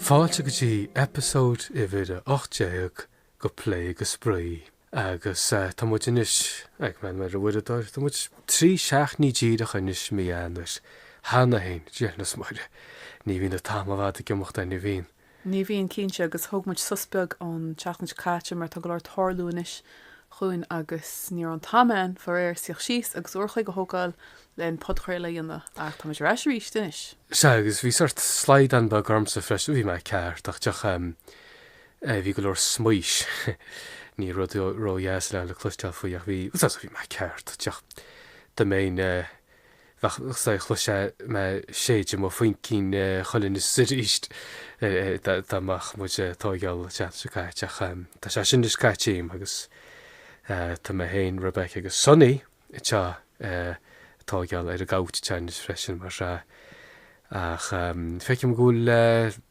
Fáilte go dtí episód I bhíad 8 go plé go sprí agus tá muid inis ag me mar a bhuiidir tá muid 3 seaachní díad a chunis mí anis hána hain dénas muide ní bhíon a tamhhad gimocht na bhíon. Ní bhíon cínse agus thug muid suspeg an teachna cáte mar tá go leir tharlúis chuin agus ní an tamen for sich síos agus orcha go thugáil len podchréile dhéanana ach tá reis ríis. Se agus bhí sort sleid an ba garmsa freis bhí me ceart ach teach bhí go leir smuis ní roihéas le chlúisteil faoach bhí bhí me ceart teach de mé chluise me séide má faoin cín cholinn is ríist dáach mu tágeall teach tá sé sin is caiitíim agus tá mé héin Rebecca agus Sonny te tágeall ar a gáit tenis freisin mar se ach feicim gúil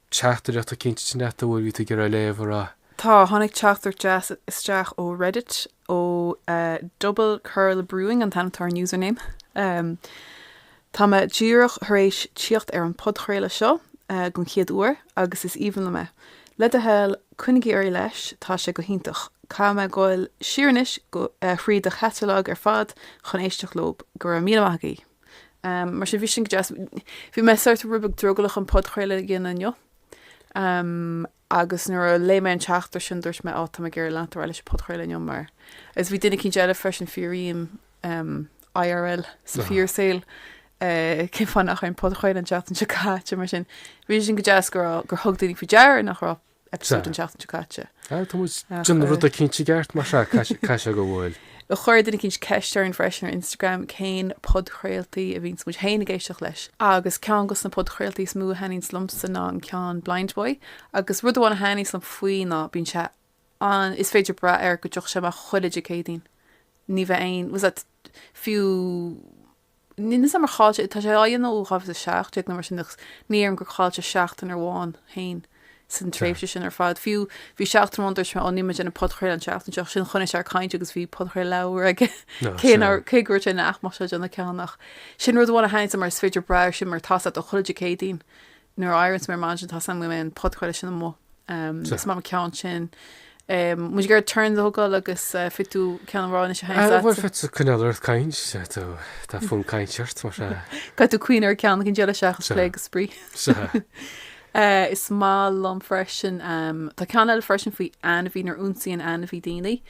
teachtar a cinnte net bhfuil ví gur a léomh a Tá tháinig teachtar jazz isteach ó Reddit ó Double Curl Brewing an tantar username. Tá me díirech éis tíocht ar an podchréile seo gon chiad uair agus is omhan le me. Le a hell chuinigí ar leis tá sé go hiintach. Cá me gáil siarnis go chríd a catalog ar fad chun éisteach lob gur mí magaí. Mar sé bhí sin jazz bhí me suirt rubeg drogalach an podchréile gin anjo. Agus nuair a léimein teachtar sin dúirt me áta me gur leantar eile podchréile anjo mar. Is bhí duine cinn deile freisin firíim IRL sa fíorsail cin fan nach an podchréile an teachtan se cáte mar sin. Bhí sin go jazz gur thug daoine fa dear nach rá episód an teachtan se cáte. Tá rud a cinnte gceart mar se caiise go bhfuil. A chuir duna cinn ceiste ar an freisin ar Instagram céin podchréaltaí a bhín mu héna géisteach leis. Agus cean gus na podchréaltaí smú haín slumsa ná an cean Blind Boy, agus rud bháinna haí slum faoin ná bín se an is féidir bra ar go deoch se mar chuideide cédín. Ní bheith aon was that fiú ní sam mar cháilte tá sé aon ó chah a seach te na mar sin ní an gur cháilte seachtain ar bháin hain. Sin tréifse sin ar fad fiú hí seachtarmóidir me aníime in podchréil an seachtain teach sin chuine ar caiinte agus bhí podchréil leir aige céúir sin nach mar se donna ceannach. Sin rud bháinna haint mar féidir breir sin mar tasad a chuide cédín nuair airans mar man tá sam mé podchréile sin mó má cean sin. Mu gur turn thugáil agus fitú ceanráinna se bhfuil fit chuineir caiint tá fún caiinteart mar se. Ca tú cuioinar cean cin deile seachas lé go sprí. Is má lom freisin tá ceanil freisin faoi anmhí ar únsaí an anmhí daoine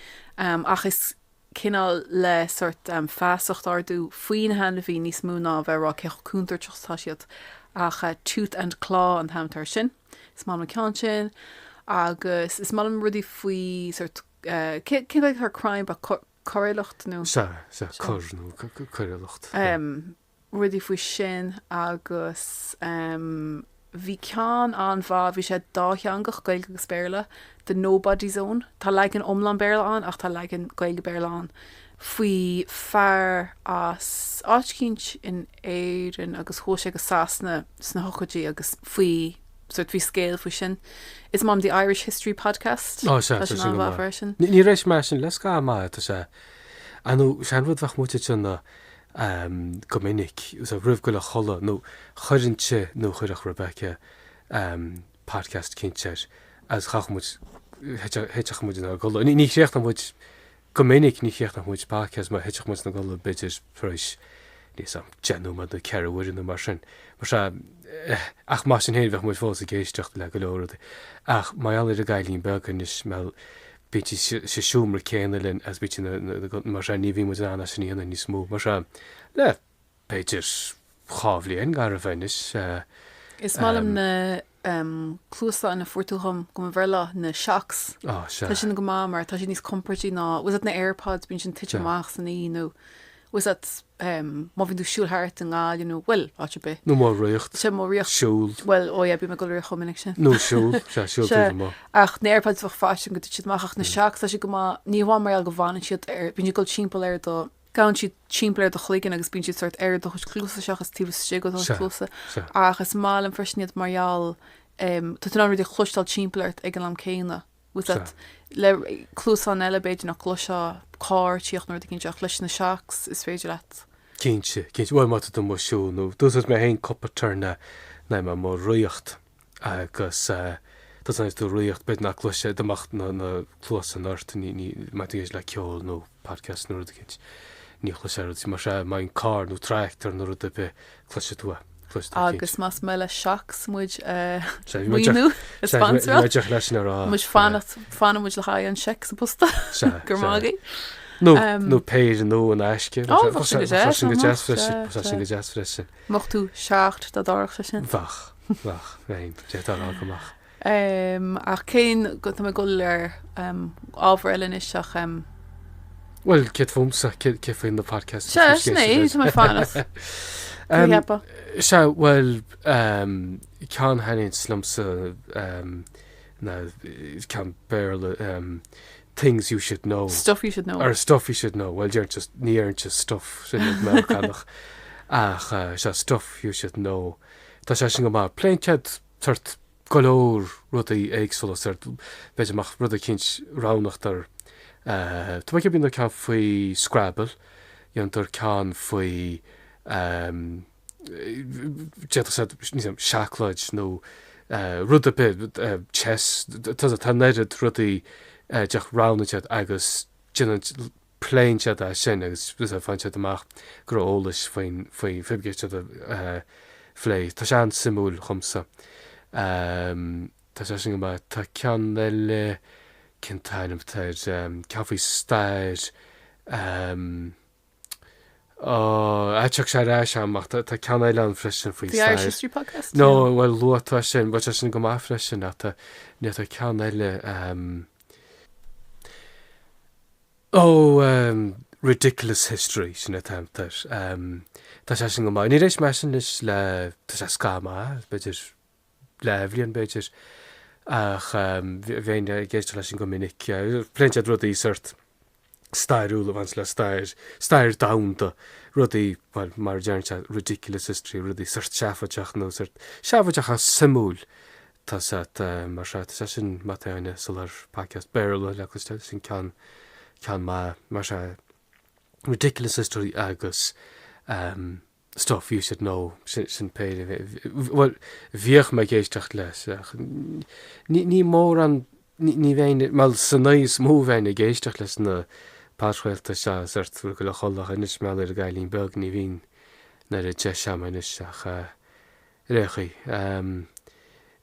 ach is cinál le sort feasacht ardú faoin hanmhí níos múna bheithrá ceúntar tetáisiad ach tooth and claw an hamtar sin. Is má cean sin agus is má rudí faoi sort cin th crime ba choireacht nó chunú choireacht. Rudí faoi sin agus bhí cean an bhá bhí sé dátheangach gailge go spéirle de Nobody Zone. Tá le an omlan béirleán ach tá le an gailge béirleán. Faoi fear as áitcínt in éan agus thó sé go sásna sna hochadí agus faoi sort bhí scéal faoi sin. Is mám the Irish History Podcast. Ní rééis me sin les gá má tá sé. Anú sean bhfach múte sinna gomininic ús a rih go le chola nó chuirinte nó chuireach Rebecca podcast cinteir as chachmúid héiteach muid na gola. Ní séocht muid gomininic ní chéocht nach muid podcast má héiteach mu na gola beidir freis ní sam genú a ceirhhuiir na mar sin. Mar se ach má sin héad bheith muid fós a géisteach le go leirda. Ach mai all a gailín began is me bíti sé siúmar céanalinn as bíti mar se ní bhí mu anna sin íana ní smó mar se le péidir chábhlíon gar a bhainis. Is málam na clúsa in na fuirtúcham go bhharla na seachs. Tá sin go má mar tá sin níos comportí ná was na AirPods bín sin tiiteach san í nó was that má bhín tú siúlthart an gáil bhfuil áte be. nó má riocht sé má riocht siúl. Well bí me go ri chomininic sin. nó siúl siúl ach na AirPods bh fásin go siad maiach na seach tá si go níomhá mar go bhhaine siad ar bín go timppla ar do gan siad timppla do chligan agus bín siad sort air do clúsa seachas tí si go clúsa ach is má an freisniad marall tá an ruidir chlustal timppleirt ag an am céine. Was that le clúsán eile beidir nach chluise cá tíoch nuir cinn teach leis na seachs is féidir leat. Cinse bhfuil má do mo siú nó dús mé hén coppatarna na má riocht agus Tás an tú riocht bed nach chlose deach na chlós an ort ní matigéis le ceol nó podcast nó ginint ní chlose mar se main car nó tractor nó a be chlose tú. Agus mas meile seach muid muú sponsor leis mu fanna muid le cha an se sa posta gur mágaí. nó péir nó an eisce go jazz frisin. Mocht tú seacht dat dáach sin? Fach féin sé goach. Ach céin go me go ar ábhar eile isteach Well kit fumsa kifin the podcast. Sné me fanna. Se well can hanin slumsa no can bear things you should know. Stuff you should know. Or stuff you should know. Well, you're just near just stuff. Stuff you should know. Tá sé sin go má plainted tart golóir rudaí éagsúla sart beidir mach rud a cinint ránachtar. Tá mai bín cean faoi Scrabble, iontar cean faoi seachlaid nó rud a bit chess, tá neirid rudaí deach ránatead agus pléintead a sin agus bus a fantead amach gur ólas faoin fibgéiste a phlé. Tá sé an simúil chumsa. Tá sé sin go tá cean le cintáinm teid cefaí stair teach sé rá amach tá cean eile an freisin faoi podcast? No, well luatá sin, ba sin go má freisin a ní tá cean eile ridiculous history sin atemptar. Tá sé sin go má. Ní rééis me sin is le tá sé scama beidir lehblion beidir ach bhéin géiste lei sin go minic pléintead rudaí sort stairúla bhains le stair damta rudaí mar dearnte ridiculous history rudaí sort seafateach nó sort seafateach a simúl tá mar sé sin matáine solar podcast bearla legus sin can mar se ridiculous history agus stuff you should know sin péir. Well, bhíoch me géisteach leis. Ní mór an ní bhéine mal san níos mó bhéine géisteach leis na páisfuilta se sort go le cholach inis me ar a gailín beg ní bhín na a de seam inis réchaí.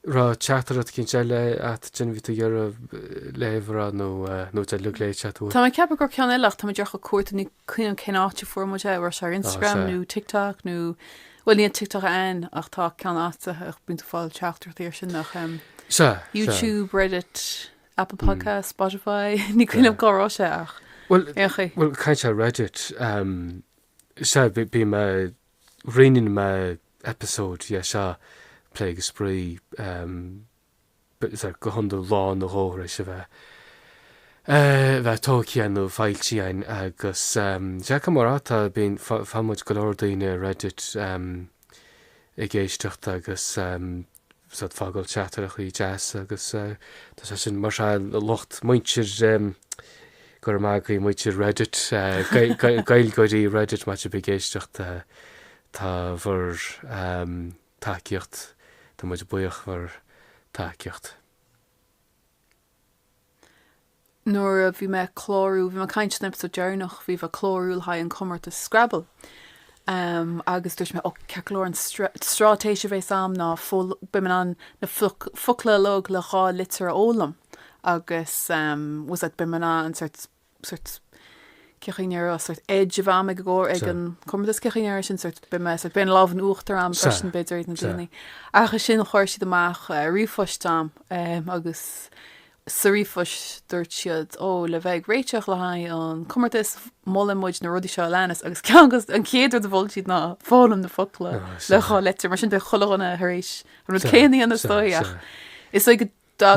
Rá teachtarad cinn se le at gin ví gur lehra nó te luléid chatú. Tá ceap gur cean eileach tá deach a cuairta ní chuan cenáte formuide ar se Instagram nó TikTok nó bhfuil níon TikTok an ach tá cean áta ach buint fáil teachtartíir sin nach YouTube, Reddit, Apple Podcast, Spotify, ní chuineh gárá se ach. Well caiint se Reddit se bí me riinn me episode se play spree go hunú lá na hóra se bheith tócianú fáiltííin agus se marráta bíon famid golódaine Reddit i ggéistecht agus fágáil chatarach í jazz agus tá sé sin mar se locht muintir gur mágaí muintir Reddit gail goirí Reddit mai be géistecht tá bhar takeíocht Tá muid buoch war takeíocht. Nuair a bhí me chlórú, bhí me caiint snip sa dearnach bhí bh chlórúil ha an cummart a Scrabble. Agus dúirt me celór an strátéise bhéh sam ná biman an na fucla log le chá litir ólam agus was biman an sort cechéar sort edge a bham go ag an cumartas cechéar sin sort be me ben láh an uachtar am fresin beidir na déine. Agus sin chuir siad amach rifoistam agus sa rifois dúirt siad le bheith réiteach le haid an cumartas mollamid na rudí seo lenas agus ceangus an céidir de bhil siad ná fálam na focla le chá letir mar sin de cholanna éis an céanaí an stoach. Is go Is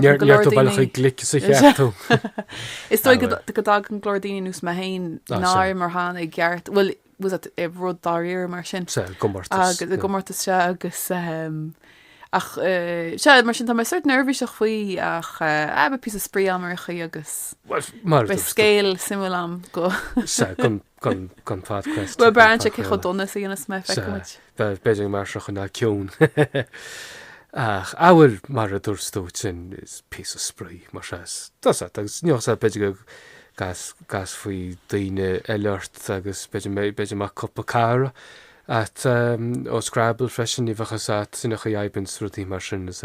dó go dag an glódaine nús me hain náir mar hána ag gceart well was I rud daíir mar sin gomórtas se agus ach se mar sin tá suirt nervvíiseach faoi ach ebe pí a sprí amarcha agus be scéil simúlam go gan fad quest. Well brandse chu donna sa dhéana me fe beidir mar chun na ciún. ach áhfuil mar a dúirstút sin is pí a sprí mar sé. Tás agus níos a beidir go gas faoi daoine eileart agus beidir mar cuppa cara at ó Scrabble freisin í bhachas sinna chu dhéibann rutí mar sin is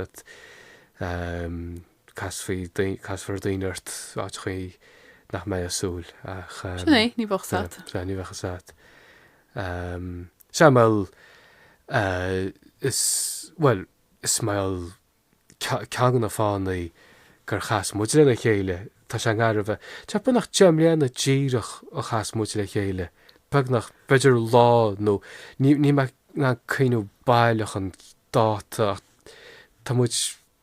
cas for daoineart áit chuí nach mé asúil ach Sinné ní bhachsat. ní bhachas Seamal is mail ceagan na fánaí gur chas muid lena chéile tá se garbh tepa nach teamléanana díireach ó chas muid le chéile peg nach beidir lá nó ní me na chuinú bailach an dáta tá muid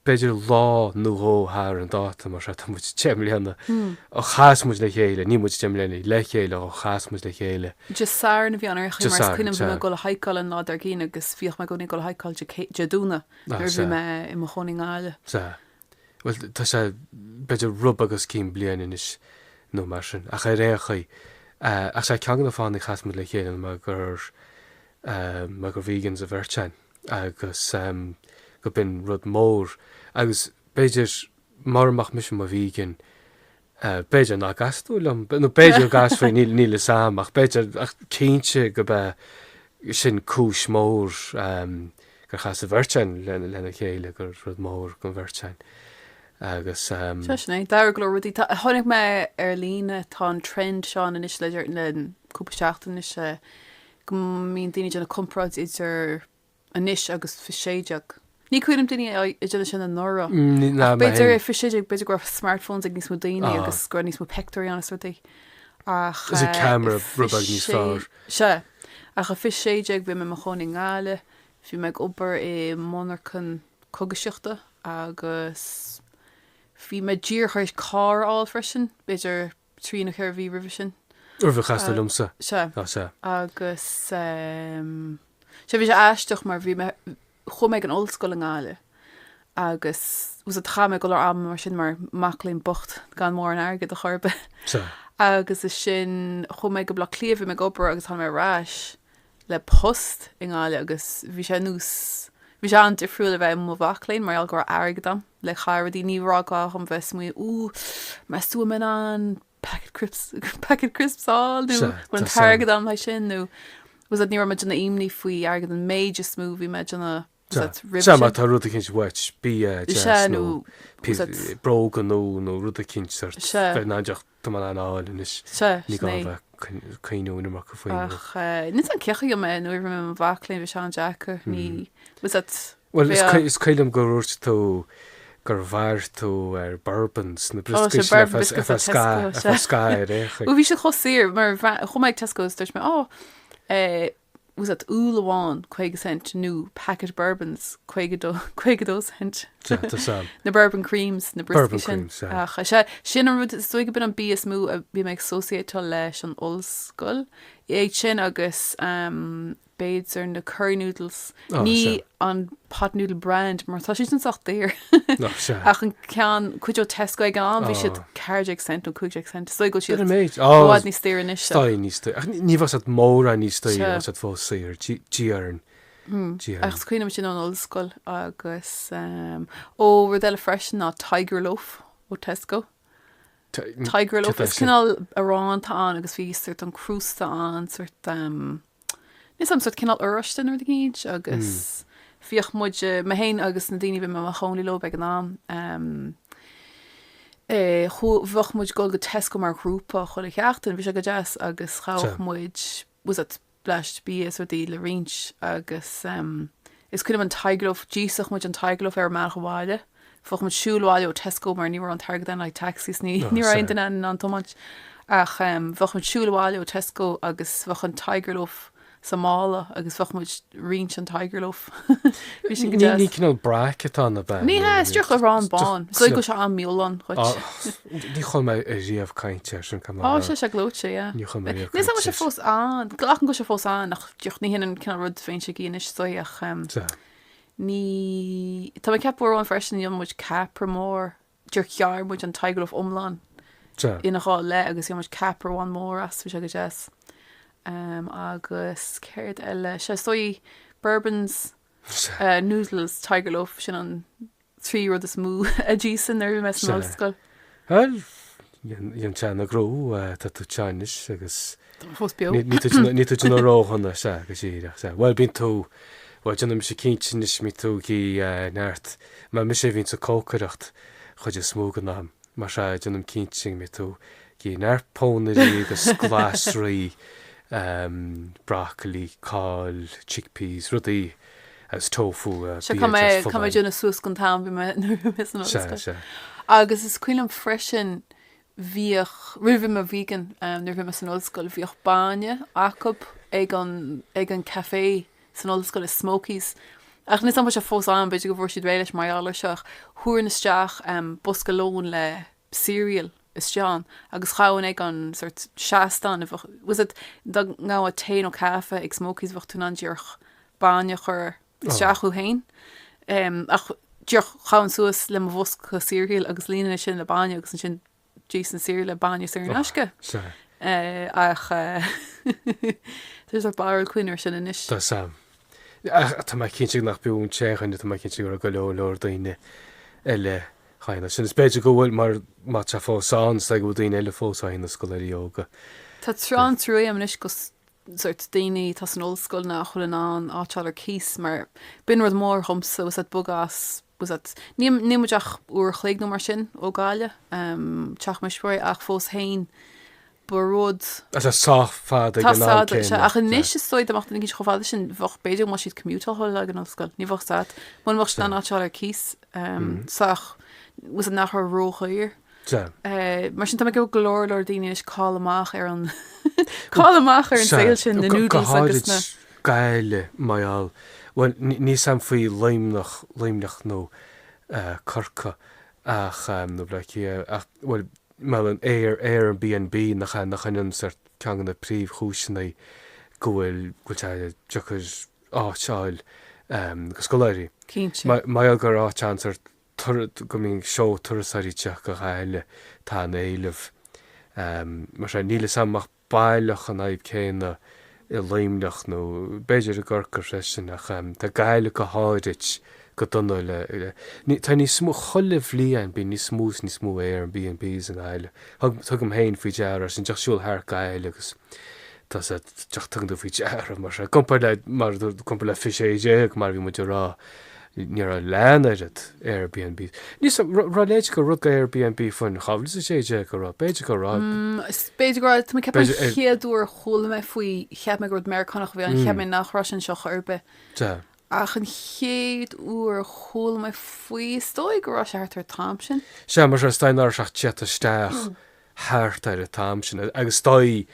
beidir lá nóththar an dáta mar se tá muid teamléanana ó chas muid le chéile ní muid teamléanana le chéile ó chas muid le chéile. Just sár na bhíanar chu mar cuiinem bhí go haiáil an nád ar cíine agus fioch me gonig go haiáil deúna ar bhí me I mo choningáile. Well tá sé beidir rub agus cím blianaan is nó mar sin a cha réchaí ach sé cean na fáinna chasmid le chéan me gur vígan a bhirtein agus go bin rud mór agus beidir marach mis a vígan beidir ná gasúlam nó beidir gas fao níle sam ach beidir ach cínte go bheith sin cúis mór gur chas a bhirtein lena chéile gur rud mór go bhirtein. agus Sné dar glóí tháinig me ar lína tá trend seán in is leidir leúpa seachtain is go mín daine dena compráid idir anis agus fiséideach. Ní chuidim daine idir sin an nóra. Beidir fiséideach beidir gur smartphones ag níos mó daine agus gur níos mó pectorí an suirtaí. Is a camera rubag níos fáir. Se ach a fiséideach bhí me mo choningáile, bhí meid opair I monarchan cogaisiachta agus Bhí me dír chuir cá áil freisin, beidir trína chuir bhí rih sin. Bhí chasta lumsa. Se. Agus sé bhí sé eisteach mar bhí chuméid an oldscoil an gáile. Agus ús a chaime go am mar sin mar maclín bocht gan mór an airgad a chorbe. Agus is sin chuméid go bla clíomh me gobar agus tháinig ráis le post in gáile agus bhí sé nús. Bhí sé an difriúil a bheith mó bhaclainn mar gur airgadam le chairidí níráá chum bheith mu me suaman an packet crisps nó an targadam lei sin nó was ní me na imní faoi agad an méid smúhí me Tá ruúta cinint weit bí brogan nó ruúta cinseart náideach tá an áil is ní bheith chuinú mar go faoin. Ní an cecha me nuir me an bhaclainn bhí se an Jackar ní Well is caiilem goúirt tú gur bhair tú ar bourbons na Sky récha. Bhí se chosír mar chomáid Tesco's tuis me was at úlaháin 2 cent nó packet bourbons 2 cent. Na bourbon creams na brisky sin. Sin an rud stoig bin an bías mú a bhí meid associatá leis an olscoil. Éag sin agus beids ar na curry noodles ní an pot noodle brand mar tá sin sagt déir ach an cean chuid Tesco ag an bhí siad 4 cent ó 2 cent so go siad bhád ní stéir in is ní was at mór a ní stéir at fó séir tíarn ach cuiinem sin an olscoil agus ó ru eile freisin ná Tiger Loaf ó Tesco Tiger Loaf is cinál arán tá an agus bhí suirt an cruústa an suirt Nís am suirt cinál uiristen ar gíid agus fioch muid me héin agus na daoine bhí me choí lo ag an am bhach muid go Tesco mar grúpa chuir cheachtain bhí se go jazz agus chaach muid was it bleist bí ó dí le rins agus is cuiine an Tigerloaf díach muid an Tigerloaf ar mar goháile foch mu siúláile ó Tesco mar ní an targad an taxis ní raon den an tomáid ach bfach mu siúláile ó Tesco agus bfach an Tigerloaf Somála agus bfach mu rins an Tigerloaf. Ní cinál bracket an a ben. Ní isteach le rán bán, so go se an mílan Ní chum me a riamh caiinte sin cum sé glóte Nís se fós an glachan go se fós an nach deoch ní hin cin rud féin se gíine stoach ní Tá me ceapú an freisin an muid capra mór dúr chear muid an Tigerloaf omláin ina gá le agus muid capra bháin mór as fi se go jazz agus céird eile se stoi bourbons noodles tiger loaf sin an trí rud is mú a ddísan ar me an ollscoil. Well, dhéon teanna grú tá tú Chinese agus Fós bio. ní tú róhanna se go síireach se. Well bín tú bhil sé cintin is mí tú í neart, me mi sé vín sa cócaracht chuid is smógan ná mar se dionm cinting mí tú í neartpónaí agus glasraí broccoli, cáil, chickpeas, rudaí as tofu. Se cum dúna sús gon tám bhí me mis an ollscoil. Agus is cuilam freisin bhíoch rih a vegan nuair bhí me san ollscoil bhíoch baine acob ag an café san ollscoil is Smokies. Ach ní sam se fós an beidir go bhór siad réiles mar ealar seach thuair isteach buscalón le cereal is John agus chaáin ag an sort seaán was it ná a té ó cafe ag Smokies bfach tún an dúrch baine chur isteachú hain ach dúrch chaáin suas le bhs chu cereal agus líana sin le baine agus sin Jason cereal le baine ar an asce ach there's a bar cuinar sin inis. Tá sam. Tá mai cinse nach buún téchan tá mai cinse go leir daine eile chaine. Sin is beidir go bhfuil mar te fósáns le go daine eile fósáin na scoirí óga. Tá trán trú am inis go sort daoine tá an ollscoil nach chuil an áteálar cís mar bin rud mór thomsa was at bugas was at níimeach úair chléig nó mar sin ó gáile teach me spóir ach fós hain Borrod as a sáfad ach an níos is stoid amach gin choáda sin bfach beidir mar siad commútal le an ollscoil ní bfach stad man mar an áteálar cís sach was an nach róchair. Mar sin tam go glóir daine is cálamach ar an cálamach ar an saoil sin na noodles agus na gaile maiall. Well ní sam faoi leimnach nó corca ach nó bleici ach well me an Airbnb nach an sort cean na príomh chúisina gohfuil tuchas áteáil go scoláirí. Mai gur áteansar go mín seo tuasaíteach go chaile tá éileh mar sé níle samach bailach an aib céine I leimneach nó beidir a ggurcar sin nach tá gaile go háirit go donna le tá ní smó cholah líon bí ní smús ní smó Airbnbs an eile. Tugam héin fao dear sin deachsúil thar gaile agus tá teach tugam fao dear mar se compar le fiséé mar bhí mu rá ní a leanairid Airbnb. Nís ráléid go rud Airbnb fan chabhla sé go rá beidir go rá. Beidir go tá ce chéadúair chola me faoi cheap me go Americanach bhí an cheap mé nachrá an seo churbe. Ach an chéad úair chola me faoi stoi go rá sé ar tám sin. Se mar se steinar seach teataisteach háart ar a tám sin agus stoi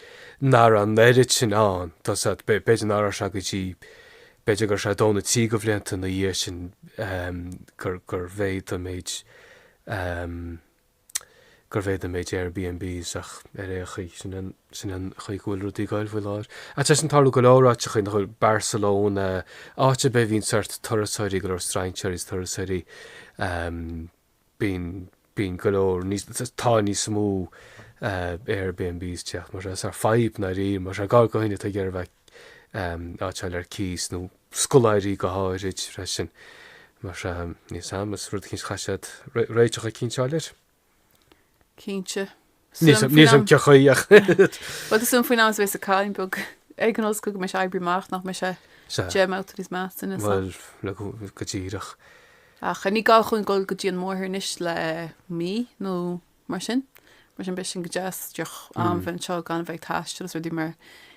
ná an éirid sin an tá beidir ná se go dtí beidir gur se dóna tí go bhléanta na dhé sin gur bhéad a méid Airbnbs ach réchaí sin an chuigúil rudí gáil bhfuil láir. A te an talú go láráte chuin chuil Barcelona áte be hín sort tuasaí go strainteir is tuasaí bín go leir tá ní smú Airbnbs teach mar ar feib na rí mar se gá goine a ggéirbheith áteil ar cís nó scoláirí go háirid freisin mar ní samas rud cinn chaisiad réiteach a cinseáir. Cínte. Níos an cechaíach. Well is sun faoin bheits a cáimbug ag an osco go me se ebriach nach me se gemouta is meastain. Well le go tíireach. Ach ní gá chun goil go dtíon mórthir níos le mí nó mar sin bis sin go jazz deoch anhain seo gan bheith taiiste dí mar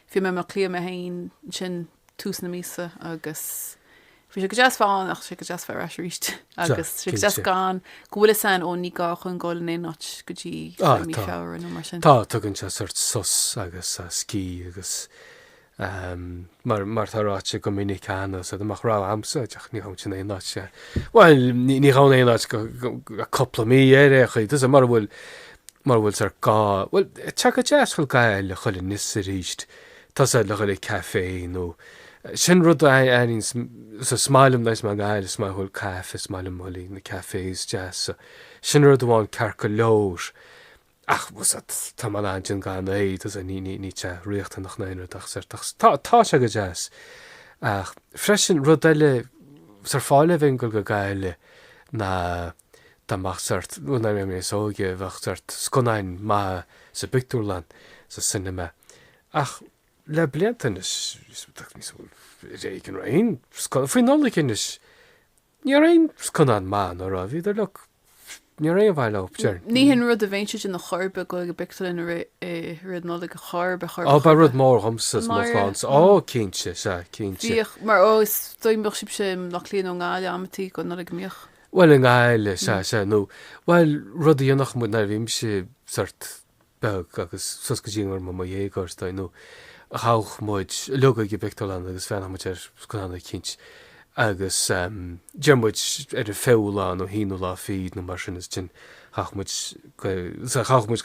fi me mar clia a hain sin tús na mísa agus fi sé go jazz fáin ach sé go jazz fear aríist agus sé jazz gan gohfuil san ó ní gá chun gáil in éach go dtí mí fear an mar sin. Tá tugann se sort sos agus cí agus mar táráte go minic cheanna so amach rá amsa teach ní sin éáit se. Bhil ní há éáit go coppla mí éirechaí dus mar bhfuil ar gá bhfuil te go jazz chuil gail le chuil níos a ríist tá le chuil café nó sin rud aon smáilm leis mar gaile má chuil cafe smáilm molí na cafés jazz sin rud bháin cear go leir ach was tá an sin gan éid a ní te riachta nach néidir tá se go jazz ach freisin rud eile sar fáile bhín go gaile na dáachsart úna mé sóge bhachtart sconain má sa Victorland sa cinema. Ach le bliantan is réigen rain faoin nóla is ní raon sconan má nó ra bhí le ní ré bhile optear. Ní hin rud a bhéinte sin na chorbe go go bictalin rud nóla go chorbe ba rud mór homsas máán cínse se cínse. Mar ó stoimbeach sib sem nach líon ó gáile amtí go nóla gomíoch. Well in gáile se nó well rud dionach mu na bhím se sort beg agus suscadíar má dhégóirsta nó a chách muid luga go bictalán agus fena mu scoánna cinint. Agus dearmuid a féúlán ó híú lá fíd na mar sin is tin chachmuid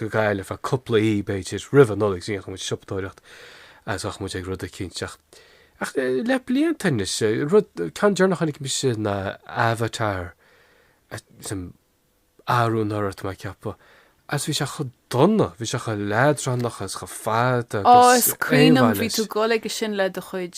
go gaile a coppla í beidir rih nóleg sí muid sioptóirecht as achmuid ag rud a cinteach. Ach le blion tennis rud can dearnach chanig mis na avatar sem áú náirt mai ceappa. As bhí se chu donna, bhí se chu leidrannach as go fád agus screenam bhí tú go le sin le do chuid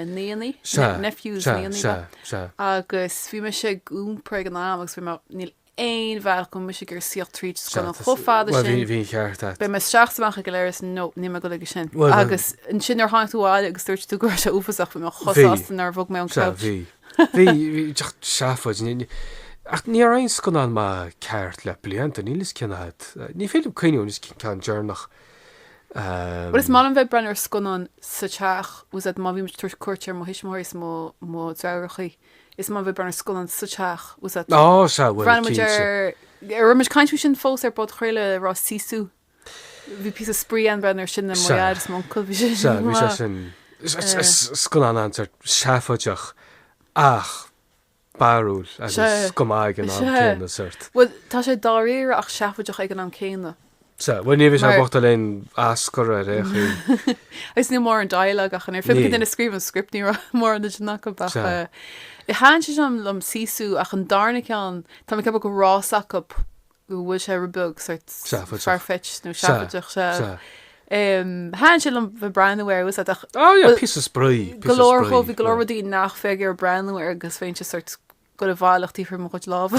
néanaí nephews néanaí agus bhí me sé gúnpra an ám agus bhí níl éon bheh go mu sé gur siocht tríd go chofáda sin bhí cheart be me seachtamach go léir nó ní go le sin agus an sin ar háúáil agus dúirt tú gur se ufaach bhí me chosán ar bhog mé an bhí techt seafaid ach ní ein sconan má ceart le blianta nílis cinnaid. Ní féidir cuineún is cin dearnach. Well is man an bheith brenn ar sconan sa teach was má bhí tuair cuairtear má hisismóirs mó deirichaí. Is má bheith brenn ar sconan sa teach was se bhfuil ruimiid caiintú sin fós ar bod chréile rá síú. Bhí pí a sprí an brenn ar sin na maiad is mó bhí sin sconan an seafaideach ach barúil agus gomáid an céanna suirt. Well tá sé dáíir ach seafaideach ag an an céanna. Bhfuil ní bhí se bota leon ascar a réchaí. Is ní mór an dialog a chan ar fi duna scríb an script ní mór an na go bacha. I háin sé an lom síú ach an darna ceán tá ceap go ráach go bhfuil sé rubug farfetch nó seafaideach se. Háin sé an bh brandhir was pí sprí golóircho bhí golóirí nach féidir brandhir agus féinte sort go a bháileachtaí fir mo chuid láh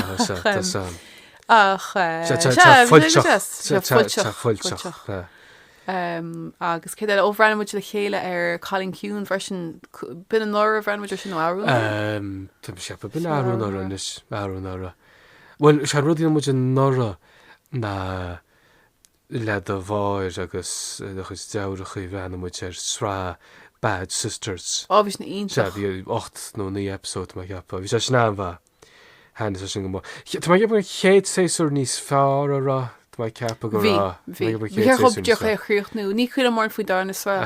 fuilteach agus cé óhreanmuid le chéile ar Colin Cún freisin bin an nóir bhreanmuidir sin áú? Tá sepa bin áúnar is áúnára. Well se rudí mu an nóra na le a bháir agus chus deirichaí bheanmuid ar srá Bad Sisters. Ábhís na ionta. Bhí 8 nó 9 episód mai ceappa. Bhí se sná bha hena sin go mó. Tá mai ceappa chéad séúr níos fear ará mai ceappa go rá. Bhí chobdeoch é chríochtnú. Ní chuile mar faoi darna sá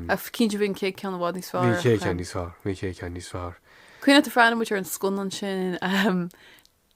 a cinnte bhín cé cean bhád níos fear. Bhí cé cean níos fear. Bhí cé cean níos fear. Cuine a freanmuid ar an sconan sin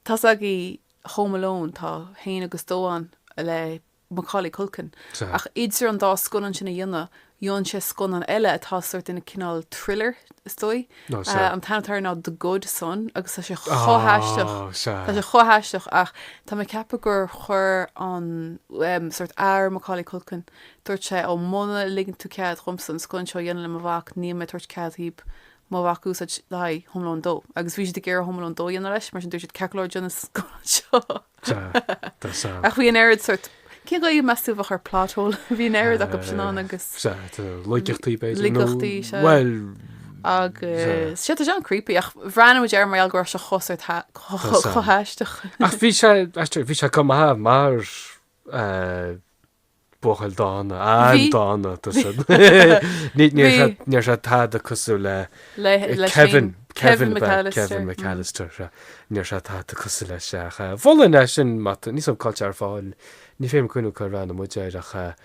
Tás agé Home Alone tá héana agus dóán le Macaulay Culkin. Ach idir an dá sconan sinna dhéanana Dún sé sconan eile atá suirt ina cinál thriller isdói. An tantar ná The Good Son agus tá sé chothaisteach. Tá sé chothaisteach ach tá me ceappa gur chur an suirt air Macaulay Culkin. Dúirt sé ó mna ligann tú cead chumsan scoin seo dhéanana le bhhaach ní me tuairt cead híb má bhaú le Home Alone 2. Agus bhí de ggéir Home Alone 2 dhéanana leis mar sin dúirt ceir Jonas scoil seo. Ach bhí an airad suirt Cé go í meúbhach ar plától bhí airad a go sin agus loigeachtaí ligachtí se well agus si an creepy ach bhreanmuid ar mar gur se chosir chothaisteach. Ach bhí se go mar buchail dána dána níor se tad a cosú le Kevin McAllister níor se tá a cosú lei seach. Bhlan é sin mat níos an cáilte ar fáil ní féim chuinú chu ranna muideach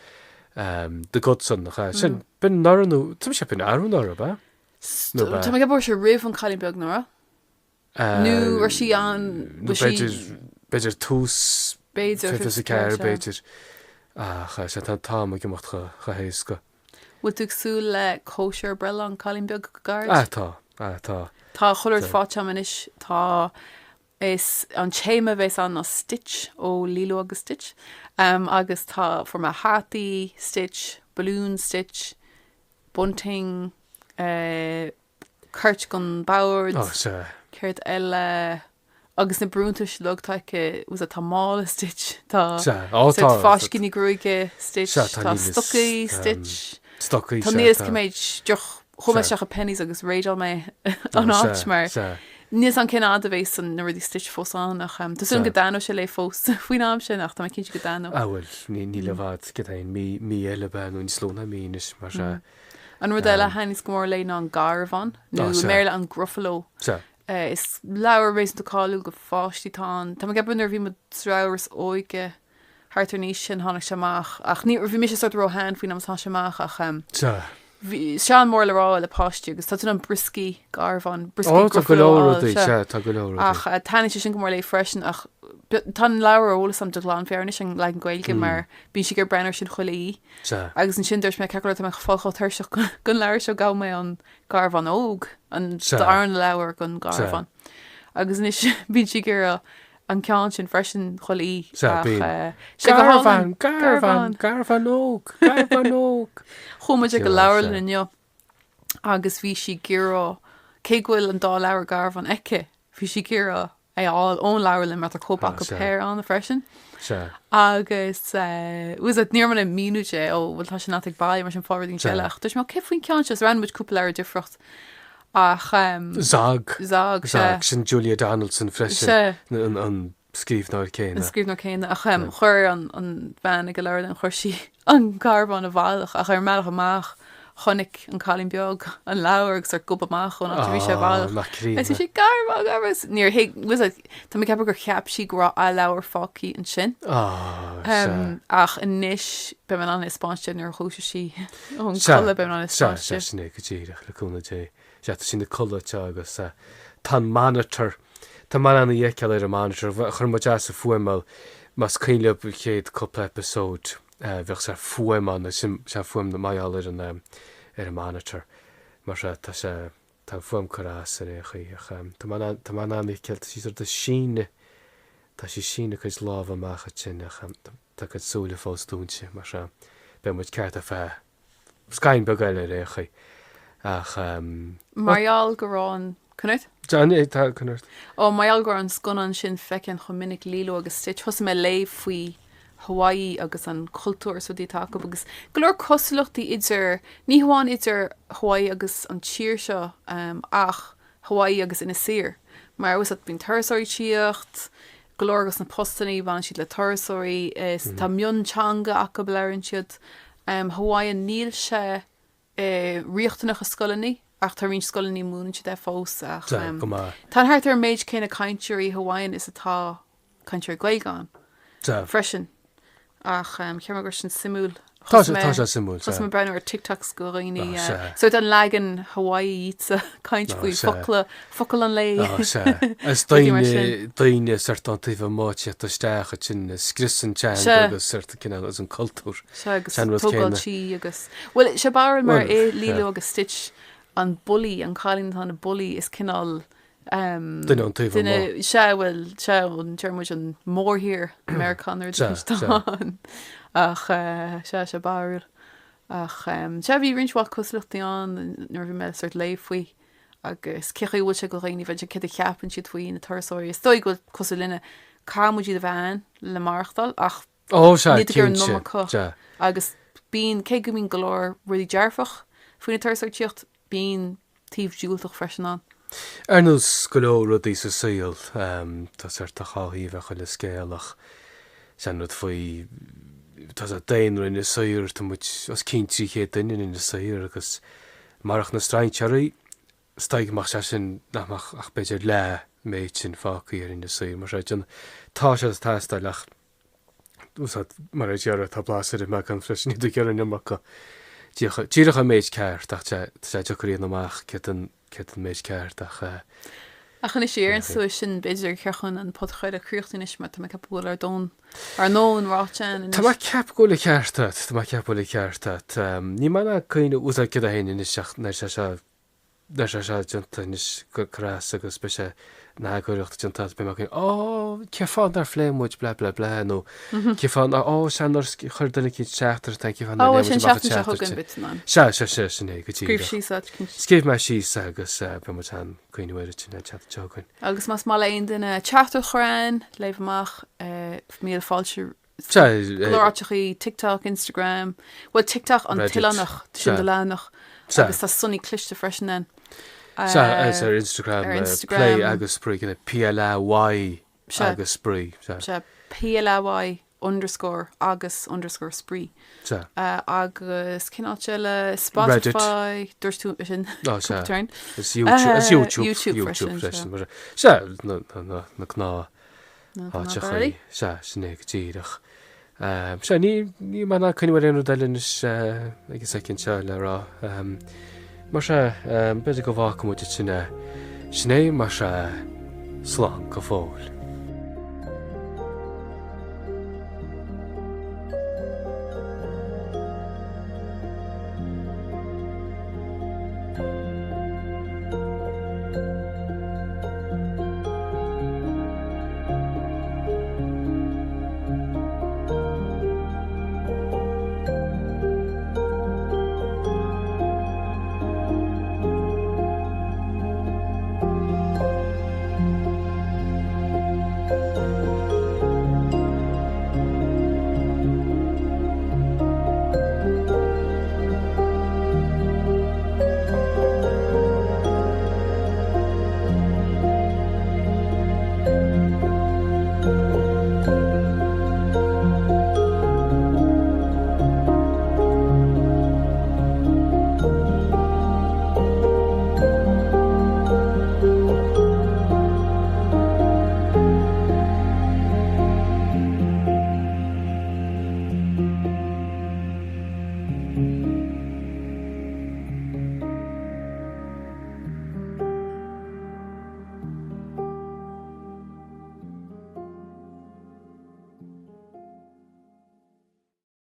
de godson sin bin náú tu sé bin áúnar ba? Tá go bor se rih an Callibeg nóra? Nu ar si an beidir tús ceir beidir sé tá tá go mocht chahééis go. Bhfuil tú sú le cóisiir brele an Callibeg gar? Tá. Tá choir fáteamanis tá is an chéime bheits an Stitch ó Lilo agus Stitch agus tá form a hátaí Stitch, balloon Stitch, bunting, Kurt gon Boward Ceirt eile agus na brúntais lugtaice was a tamála stitch tá fáscinní grúige stitch tá stocaí stitch tá níos méid chumeach a pennies agus réidir mé an áit mar níos an cin a bhééis san na ruí stitch fósán nach Tásún go dáú se le fós faoin am sin nach tá cin go dáú. Bhfuil ní le bhd go mí eile ben ún slóna míis mar se. An ru eile hanis go mór léna an garvan nó méle an grofalo. Is leabhar rééis do cáú go fáistítá. Tá ga bunar bhí me ráhars óige hátar níos sin hána seach ach ní bhí mis sort roihan faoin am tá seach ach sean mór le rá le páistú, agus tá an briscí garvan ach tanine sin go mór le freisin ach tan leabhar ólas am do glán fearne sin le an ghilge mar bí si gur brenner sin cholíí agus an sin dúirs me ceir me fáil thuirseach gun leir se gá mé an garvan óg an an leabhar gon garvan agus is bí si gur an cean sin freisin cholíí garvan óg chumaide go leir linne agus bhí si gurrá cé ghfuil an dá leabhar garvan eice bhí si gurrá áil ón leirlinn mar cópach go péir an na freisin agus was het níorman in míúte ó bhfuil tá sin ná bail mar sin fáirdín seach dus má cefuoin cean ranmuid cúpla leir difracht ach Zag sin Julia Donaldson freisin an scríbnáir céine. Scríbná céine a chuir an bhean go leir an chuirsí an garbán a bhach a chuir meach amach chonig an chalín beag an leabhar ar go amach chun bhí sé bhil. sé garbh agus níor Tá mé cepa gur cheap si go a leabhar fácií an sin. Ach inis be man an Ispáiste ar chúise si ón chola be an Ispáiste. Sinné go tíireach leúna dé. Se sin na choláte agus tá monitor. Tá mar anna dhéceil ar a monitor chur mu deas a fuimeil mas cíile chéad couple episód bheith se fuimán se fuim na maiall ar a monitor mar tá sé tá fuim chorás ar échaí Tá man anna ceilt sí de síne tá sí sína chuis láh amach sin tá go súla fástúnse mar se be muid ceart a fé Scain begail ar échaí ach Marial gorán Connect? Connect. Ó maiall gur an sconan sin fecin chu minic lílo agus stitch thus me léh faoi Hawaii agus an cultúr so dí take agus golóir cosluchttaí idir ní hamháin idir Hawaii agus an tíir seo ach Hawaii agus ina sir. Mar was bín thursóirí tíocht, golóir agus na postaní bhain siad le thursóirí is tá mionchanga a go bléirann siad Hawaii an níl se riochtanach a scolaní ach tar rín scolaní múna si de fós ach Tá thart ar méid céine caiintúirí Hawaiian is atá caiintúir Gaelgáin freisin ach chear gur sin simúl Tá simúl Tás me brenn ar TikToks go rií so an legan Hawaii sa caiint faoi focail an lei Is daine certantíh máte a steach sin scrisan tean agus certa cinna as an cultúr tógáiltí agus well se bar mar é lílo agus stitch an bully an chalín an a bully is cinál duine sehfuil se an termid an mór hir Americanar ach se barúil ach se bhí rinsá cosluchttaíán nuair bhí me suirt le faoi agus cechaúil se go réí bheit cé a cheapan siad faoí na thusáir stoi go cosú linne cámúdí a bhein le marachtal ach gur nó agus bíon cé go mín golóir ruí dearfach faoin na thusáir tíocht bíon tíomhdúilach freisin an. Ernús go leor rudí sa síl tá certa chaíh chu le scéalach sean faoi tá a déanaar ina saoir tá muid os cintrí ché daine ina saoir agus marach na straintearí staigach se sin nachach ach beidir le méid sin fácaí ar ina saoir mar sé tá se taisteach mar dearad tá bláir me an freisin idir gearan amach tíirecha méid ceir sé decoríon amach ce an méid ceart Achan is sé an so sin beidir cechan an potchuid a cruúchttanis me me capúil ar dón ar nó an rátein Tá ceap gola ceartta Tá ceapúla ceartta ní mana chuoine úsá ce a héine seach se junta níos gorás agus be se ná goirecht tantá be mar ceáin ar fléimmuid bla bla bla nó ceáin seanar chuirdanna cí teachtar tan ceáin sin seaachgan bit ná. se sinné go tí. Scríb sí Scríb me sí agus be mar an cuioinehir sinna chatteáin. Agus mas má leon duine teachtar chorán leibh amach míl fáilte Glóráteachí TikTok, Instagram, well TikTok an tiilennach sin de lánach agus tá sunní cliste freisin den. Ar Instagram play agus sprí gna PLY agus sprí. Se PLY _agus sprí. Agus cináte le Spotify dúirs tú sin turn. YouTube freisin. Se na gná átechaí se sinné go tíireach. Se ní mana chuinhar éanú dailin agus cinn se le rá. Mar se beidir go bhhacha muide sinné mar se slán go fóil.